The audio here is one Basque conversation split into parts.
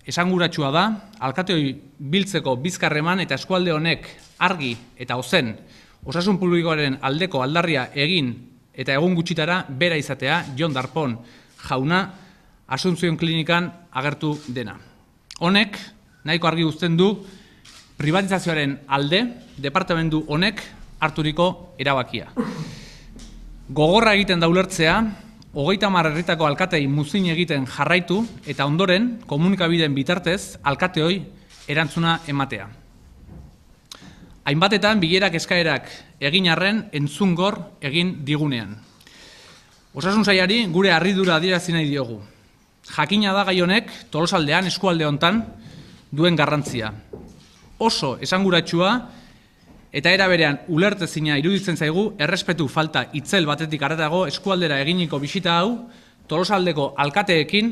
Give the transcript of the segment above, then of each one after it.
esanguratsua da, alkateoi biltzeko bizkarreman eta eskualde honek argi eta ozen osasun publikoaren aldeko aldarria egin eta egun gutxitara bera izatea Jon Darpón jauna Asuntzion Klinikan agertu dena. Honek, nahiko argi uzten du, privatizazioaren alde, departamentu honek harturiko erabakia. Gogorra egiten da ulertzea, 30 herritako alkatei muzin egiten jarraitu eta ondoren komunikabideen bitartez alkateoi erantzuna ematea. Hainbatetan bilerak eskaerak egin arren entzungor egin digunean. Osasun sailari gure harridura adierazi nahi diogu. Jakina da gai honek Tolosaldean eskualde hontan duen garrantzia. Oso esanguratsua eta era berean ulertezina iruditzen zaigu errespetu falta itzel batetik haratago eskualdera eginiko bisita hau Tolosaldeko alkateekin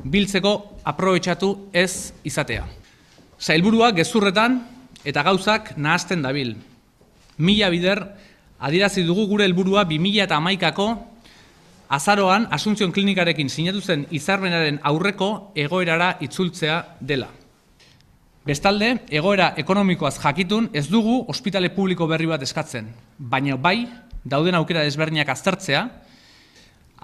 biltzeko aprobetxatu ez izatea. Sailburua gezurretan eta gauzak nahasten dabil. 1000 bider adierazi dugu gure helburua 2011ko azaroan Asuntzion Klinikarekin sinatu zen hitzarmenaren aurreko egoerara itzultzea dela. Bestalde, egoera ekonomikoaz jakitun ez dugu ospitale publiko berri bat eskatzen, baina bai dauden aukera desberdinak aztertzea.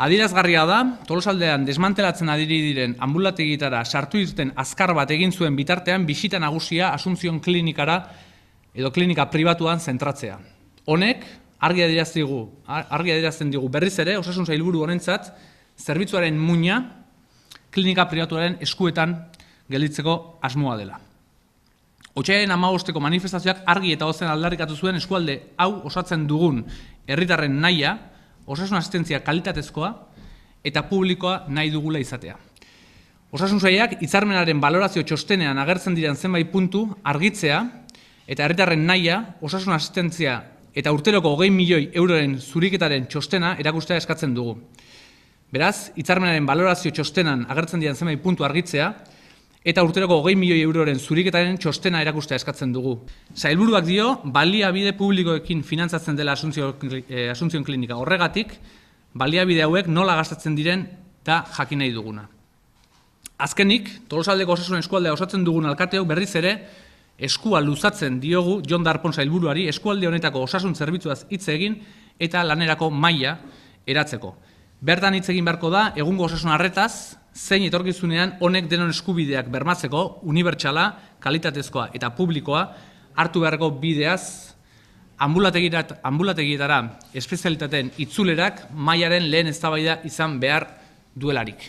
Adierazgarria da, Tolosaldean desmantelatzen adiri diren ambulategietara sartu irten azkar bat egin zuen bitartean bisita nagusia Asuntzion Klinikara edo klinika pribatuan zentratzea. Honek, argi adierazten digu berriz ere, osasun sailburu honentzat, zerbitzuaren muina klinika pribatuaren eskuetan gelditzeko asmoa dela. Otsailaren 15ko manifestazioak argi eta ozen aldarrikatu zuen eskualde hau osatzen dugun herritarren nahia, osasun asistentzia kalitatezkoa eta publikoa nahi dugula izatea. Osasun sailak hitzarmenaren balorazio txostenean agertzen diren zenbait puntu argitzea eta herritarren nahia, osasun asistentzia eta urteroko 20 milioi euroren zuriketaren txostena erakustea eskatzen dugu. Beraz, hitzarmenaren balorazio txostenan agertzen diren zenbait puntu argitzea eta urteroko 20 milioi euroren zuriketaren txostena erakustea eskatzen dugu. Sailburuak dio, baliabide publikoekin finantzatzen dela Asuntzion Klinika. Horregatik, baliabide hauek nola gastatzen diren eta jakin nahi duguna. Azkenik, Tolosaldeko osasun eskualdea osatzen dugun alkateok berriz ere, eskua luzatzen diogu Jon Darpón sailburuari eskualde honetako osasun zerbitzuaz hitz egin eta lanerako maila eratzeko. Bertan hitz egin beharko da, egungo osasun arretaz, zein etorkizunean honek denon eskubideak bermatzeko unibertsala, kalitatezkoa eta publikoa hartu beharko bideaz ambulategietara espezialitateen itzulerak mailaren lehen eztabaida izan behar duelarik.